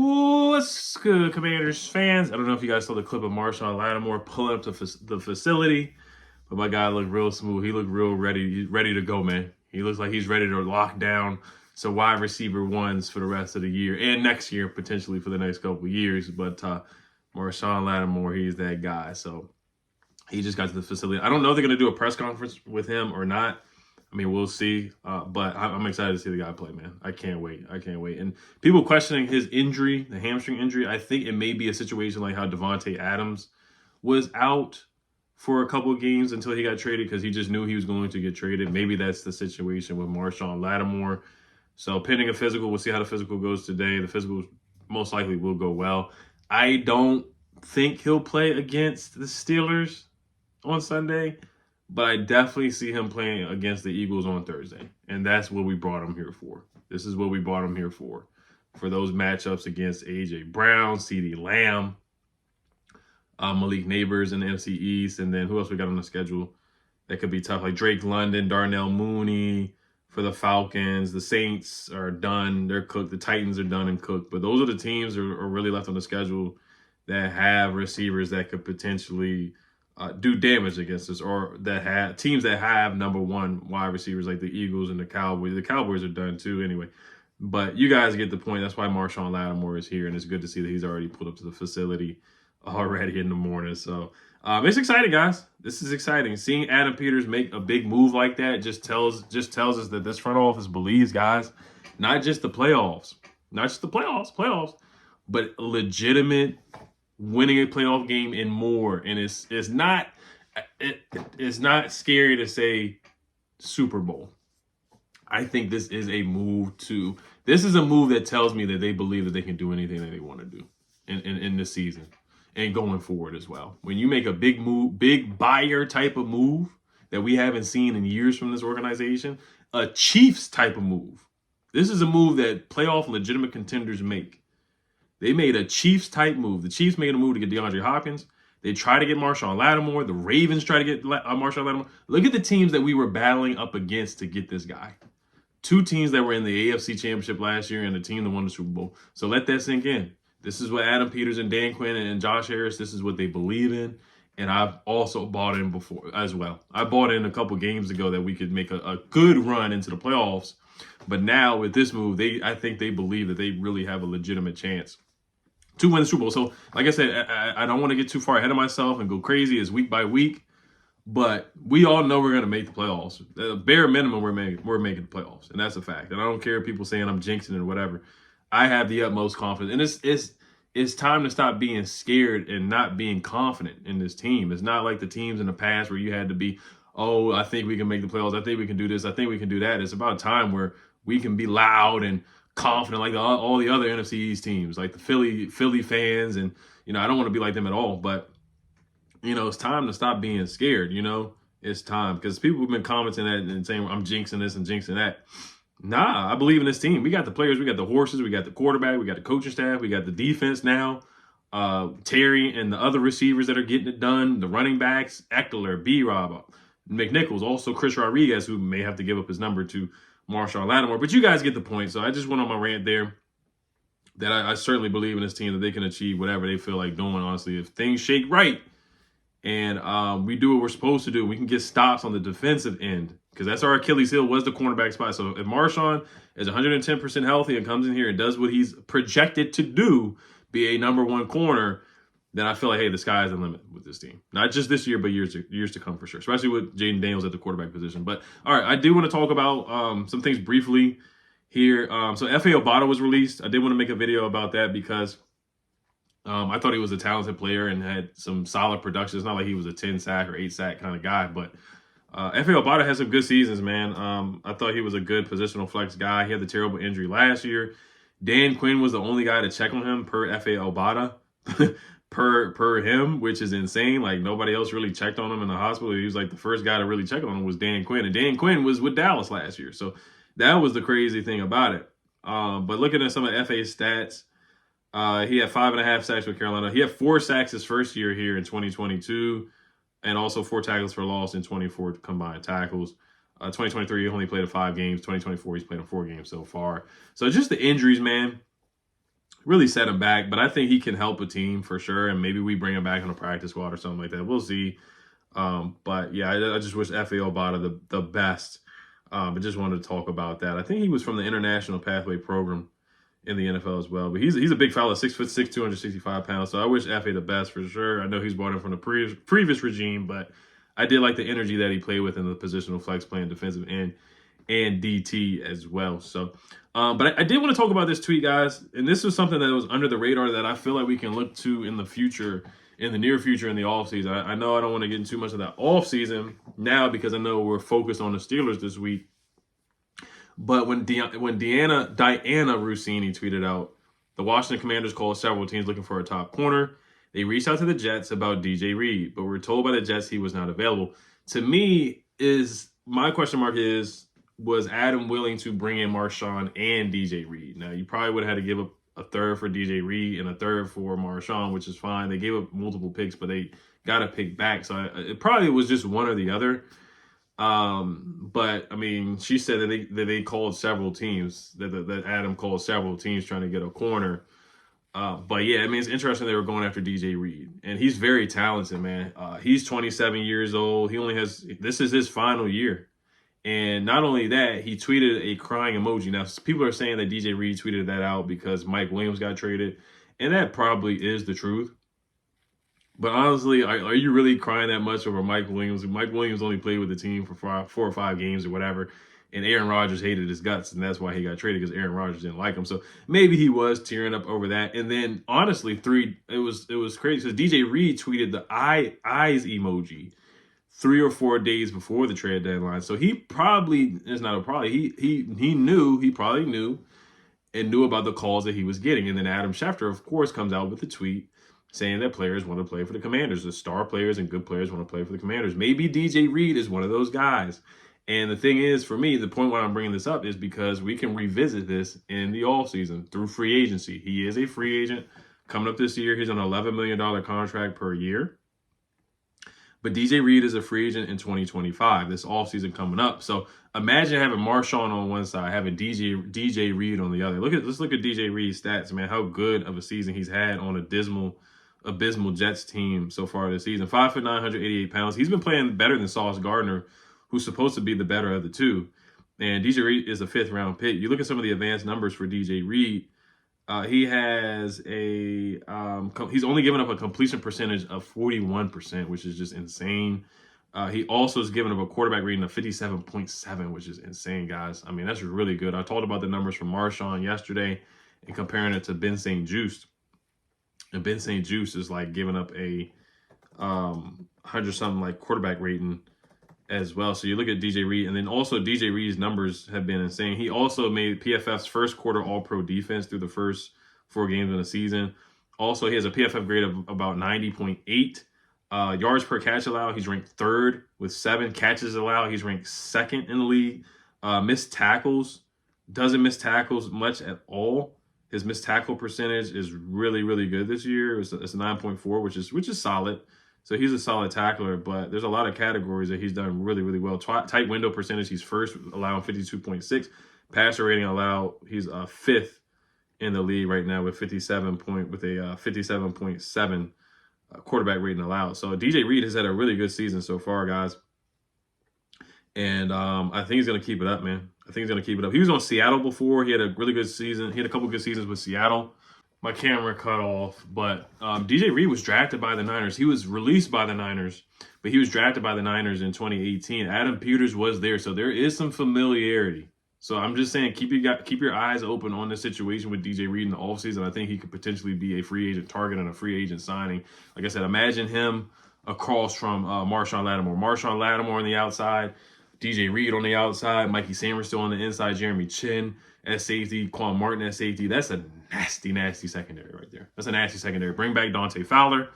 What's good, Commanders fans? I don't know if you guys saw the clip of Marshon Lattimore pulling up to the facility, but my guy looked real smooth. He looked real ready. He's ready to go, man. He looks like he's ready to lock down some wide receiver ones for the rest of the year and next year, potentially for the next couple of years. But Marshon Lattimore, he's that guy. So he just got to the facility. I don't know if they're going to do a press conference with him or not. I mean, we'll see. But I'm excited to see the guy play, man. I can't wait. I can't wait. And people questioning his injury, the hamstring injury, I think it may be a situation like how Devontae Adams was out for a couple of games until he got traded because he just knew he was going to get traded. Maybe that's the situation with Marshon Lattimore. So pending a physical, we'll see how the physical goes today. The physical most likely will go well. I don't think he'll play against the Steelers on Sunday, but I definitely see him playing against the Eagles on Thursday. And that's what we brought him here for. This is what we brought him here for those matchups against A.J. Brown, CeeDee Lamb, Malik Neighbors in the NFC East. And then who else we got on the schedule that could be tough? Like Drake London, Darnell Mooney for the Falcons. The Saints are done. They're cooked. The Titans are done and cooked. But those are the teams that are really left on the schedule that have receivers that could potentially do damage against us, or that have teams that have number one wide receivers like the Eagles and the Cowboys. The Cowboys are done too anyway. But you guys get the point. That's why Marshon Lattimore is here, and it's good to see that he's already pulled up to the facility already in the morning. So it's exciting, guys. This is exciting. Seeing Adam Peters make a big move like that just tells us that this front office believes, guys, not just the playoffs, but legitimate winning a playoff game and more. And it's not scary to say Super Bowl. I think this is a move that tells me that they believe that they can do anything that they want to do in this season and going forward as well. When you make a big move, big buyer type of move that we haven't seen in years from this organization, a Chiefs type of move. This is a move that playoff legitimate contenders make. They made a Chiefs-type move. The Chiefs made a move to get DeAndre Hopkins. They tried to get Marshon Lattimore. The Ravens tried to get Marshon Lattimore. Look at the teams that we were battling up against to get this guy. Two teams that were in the AFC Championship last year and the team that won the Super Bowl. So let that sink in. This is what Adam Peters and Dan Quinn and Josh Harris, this is what they believe in. And I've also bought in before as well. I bought in a couple games ago that we could make a good run into the playoffs. But now with this move, I think they believe that they really have a legitimate chance to win the Super Bowl. So, like I said, I don't want to get too far ahead of myself and go crazy as week by week, but we all know we're going to make the playoffs. The bare minimum, we're making the playoffs, and that's a fact. And I don't care if people saying I'm jinxing it or whatever. I have the utmost confidence, and it's time to stop being scared and not being confident in this team. It's not like the teams in the past where you had to be, oh, I think we can make the playoffs. I think we can do this. I think we can do that. It's about time where we can be loud and confident like all the other NFC East teams, like the Philly fans. And, I don't want to be like them at all. But, it's time to stop being scared, It's time. Because people have been commenting that and saying, I'm jinxing this and jinxing that. Nah, I believe in this team. We got the players. We got the horses. We got the quarterback. We got the coaching staff. We got the defense now. Terry and the other receivers that are getting it done. The running backs, Eckler, B-Rob, McNichols, also Chris Rodriguez, who may have to give up his number to Marshon Lattimore. But you guys get the point. So I just went on my rant there that I certainly believe in this team that they can achieve whatever they feel like doing, honestly. If things shake right and we do what we're supposed to do, we can get stops on the defensive end because that's our Achilles heel was the cornerback spot. So if Marshon is 110% healthy and comes in here and does what he's projected to do, be a number one corner, then I feel like, hey, the sky is the limit with this team. Not just this year, but years to come for sure, especially with Jaden Daniels at the quarterback position. But, all right, I do want to talk about some things briefly here. So Efe Obada was released. I did want to make a video about that because I thought he was a talented player and had some solid production. It's not like he was a 10-sack or 8-sack kind of guy, but Efe Obada had some good seasons, man. I thought he was a good positional flex guy. He had the terrible injury last year. Dan Quinn was the only guy to check on him per Efe Obada. per him, which is insane. Like nobody else really checked on him in the hospital. He was like the first guy to really check on him was Dan Quinn, and Dan Quinn was with Dallas last year. So that was the crazy thing about it. But looking at some of FA's stats, he had 5.5 sacks with Carolina. He had 4 sacks his first year here in 2022, and also 4 tackles for loss in 24 combined tackles. 2023, he only played in 5 games. 2024, he's played in 4 games so far. So just the injuries, man. really set him back. But I think he can help a team for sure, and maybe we bring him back on a practice squad or something like that. We'll see. But yeah, I just wish Efe Obada the best. But just wanted to talk about that. I think he was from the International Pathway Program in the NFL as well. But he's a big fella, 6'6", 265 pounds. So I wish Efe the best for sure. I know he's brought in from the previous regime, but I did like the energy that he played with in the positional flex, playing defensive end and DT as well. So, but I did want to talk about this tweet, guys. And this was something that was under the radar that I feel like we can look to in the future, in the near future, in the offseason. I know I don't want to get into too much of that offseason now because I know we're focused on the Steelers this week. But when Diana Rossini tweeted out, the Washington Commanders called several teams looking for a top corner. They reached out to the Jets about DJ Reed, but were told by the Jets he was not available. To me, my question mark is, was Adam willing to bring in Marshon and DJ Reed? Now, you probably would have had to give up a third for DJ Reed and a third for Marshon, which is fine. They gave up multiple picks, but they got a pick back. So it probably was just one or the other. But I mean, she said that they called several teams, that Adam called several teams trying to get a corner. But yeah, I mean, it's interesting they were going after DJ Reed, and he's very talented, man. He's 27 years old. This is his final year. And not only that, he tweeted a crying emoji. Now, people are saying that DJ Reed tweeted that out because Mike Williams got traded, and that probably is the truth. But honestly, are you really crying that much over Mike Williams? Mike Williams only played with the team for 4 or 5 games or whatever, and Aaron Rodgers hated his guts, and that's why he got traded, because Aaron Rodgers didn't like him. So maybe he was tearing up over that. And then honestly, it was crazy because DJ Reed tweeted the eyes emoji 3 or 4 days before the trade deadline. So he probably, it's not a probably, he probably knew about the calls that he was getting. And then Adam Schefter, of course, comes out with a tweet saying that players want to play for the Commanders. The star players and good players want to play for the Commanders. Maybe DJ Reed is one of those guys. And the thing is, for me, the point why I'm bringing this up is because we can revisit this in the offseason through free agency. He is a free agent coming up this year. He's on an $11 million contract per year. But DJ Reed is a free agent in 2025, this offseason coming up. So imagine having Marshon on one side, having DJ Reed on the other. Let's look at DJ Reed's stats, man. How good of a season he's had on abysmal Jets team so far this season. 5'9", 188 pounds. He's been playing better than Sauce Gardner, who's supposed to be the better of the two. And DJ Reed is a 5th-round pick. You look at some of the advanced numbers for DJ Reed. He has he's only given up a completion percentage of 41%, which is just insane. He also has given up a quarterback rating of 57.7, which is insane, guys. I mean, that's really good. I talked about the numbers from Marshon yesterday and comparing it to Ben St. Juste. And Ben St. Juste is like giving up a 100-something like quarterback rating as well. So you look at DJ Reed, and then also DJ Reed's numbers have been insane. He also made PFF's first quarter All-Pro defense through the first 4 games of the season. Also, he has a PFF grade of about 90.8. Yards per catch allowed, he's ranked 3rd with 7 catches allowed. He's ranked 2nd in the league. Missed tackles, doesn't miss tackles much at all. His missed tackle percentage is really, really good this year. It's a 9.4, which is solid. So he's a solid tackler, but there's a lot of categories that he's done really, really well. Tight window percentage, he's 1st, allowing 52.6. Passer rating allowed, he's 5th in the league right now with 57.7 quarterback rating allowed. So DJ Reed has had a really good season so far, guys. And I think he's going to keep it up, man. I think he's going to keep it up. He was on Seattle before. He had a really good season. He had a couple good seasons with Seattle. My camera cut off, but DJ Reed was drafted by the Niners. He was released by the Niners, but he was drafted by the Niners in 2018. Adam Peters was there, so there is some familiarity. So I'm just saying, keep your eyes open on the situation with DJ Reed in the offseason. I think he could potentially be a free agent target and a free agent signing. Like I said, imagine him across from Marshon Lattimore. Marshon Lattimore on the outside, DJ Reed on the outside, Mikey Sammers still on the inside, Jeremy Chin at safety, Quan Martin at safety. That's a nasty, nasty secondary right there. That's a nasty secondary. Bring back Dante Fowler.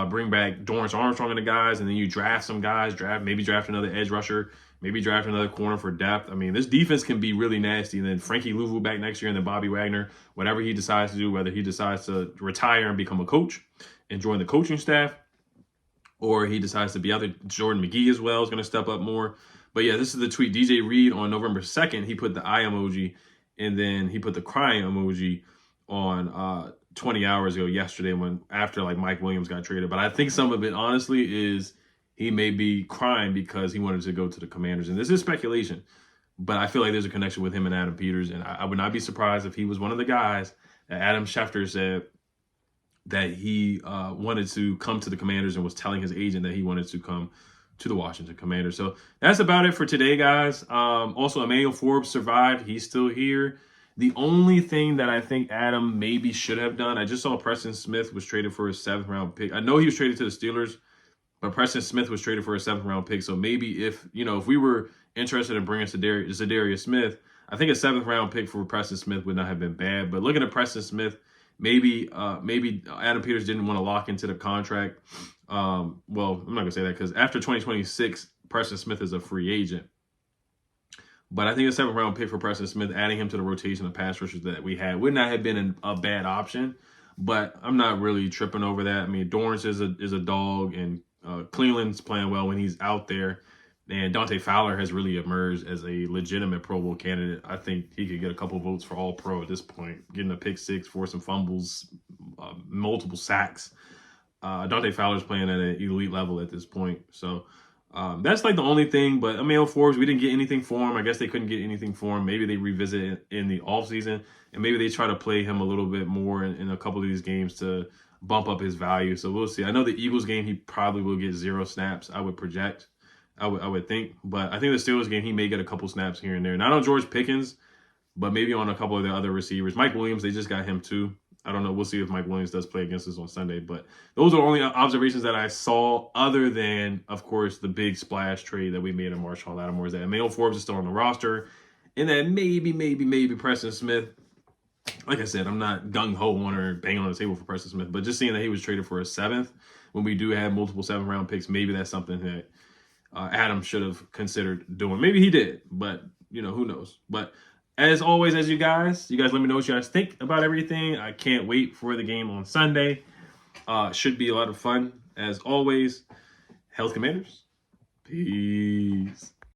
Bring back Dorrance Armstrong and the guys, and then you draft some guys. Maybe draft another edge rusher. Maybe draft another corner for depth. I mean, this defense can be really nasty. And then Frankie Louvu back next year, and then Bobby Wagner, whatever he decides to do, whether he decides to retire and become a coach and join the coaching staff, or he decides to be out there. Jordan McGee as well is going to step up more. But yeah, this is the tweet. DJ Reed on November 2nd, he put the eye emoji, and then he put the crying emoji on 20 hours ago yesterday after like Mike Williams got traded. But I think some of it honestly is he may be crying because he wanted to go to the Commanders. And this is speculation, but I feel like there's a connection with him and Adam Peters. And I would not be surprised if he was one of the guys that Adam Schefter said that he wanted to come to the Commanders and was telling his agent that he wanted to come to the Washington Commanders. So that's about it for today, guys. Also, Emmanuel Forbes survived. He's still here. The only thing that I think Adam maybe should have done, I just saw Preston Smith was traded for a 7th round pick. I know he was traded to the Steelers, but Preston Smith was traded for a 7th round pick. So maybe if we were interested in bringing Zadarius Smith, I think a 7th round pick for Preston Smith would not have been bad. But looking at Preston Smith, maybe Adam Peters didn't want to lock into the contract. Well, I'm not gonna say that because after 2026, Preston Smith is a free agent. But I think a 7th round pick for Preston Smith, adding him to the rotation of pass rushers that we had, would not have been a bad option. But I'm not really tripping over that. I mean, Dorrance is a dog, and Cleveland's playing well when he's out there. And Dante Fowler has really emerged as a legitimate Pro Bowl candidate. I think he could get a couple votes for All Pro at this point, getting a pick 6, forcing fumbles, multiple sacks. Dante Fowler's playing at an elite level at this point. So that's like the only thing. But Emmanuel Forbes, we didn't get anything for him. I guess they couldn't get anything for him. Maybe they revisit it in the offseason, and maybe they try to play him a little bit more in a couple of these games to bump up his value. So we'll see. I know the Eagles game, he probably will get 0 snaps, I would project. I would think. But I think the Steelers game, he may get a couple snaps here and there. Not on George Pickens, but maybe on a couple of the other receivers. Mike Williams, they just got him too. I don't know. We'll see if Mike Williams does play against us on Sunday. But those are the only observations that I saw, other than, of course, the big splash trade that we made in Marshon Lattimore. Is that Emmanuel Forbes is still on the roster, and that maybe Preston Smith. Like I said, I'm not gung-ho on or banging on the table for Preston Smith, but just seeing that he was traded for a 7th when we do have multiple 7th round picks, maybe that's something that Adam should have considered doing. Maybe he did, but who knows. But as always, you guys let me know what you guys think about everything. I can't wait for the game on Sunday. Should be a lot of fun. As always, Health Commanders. Peace.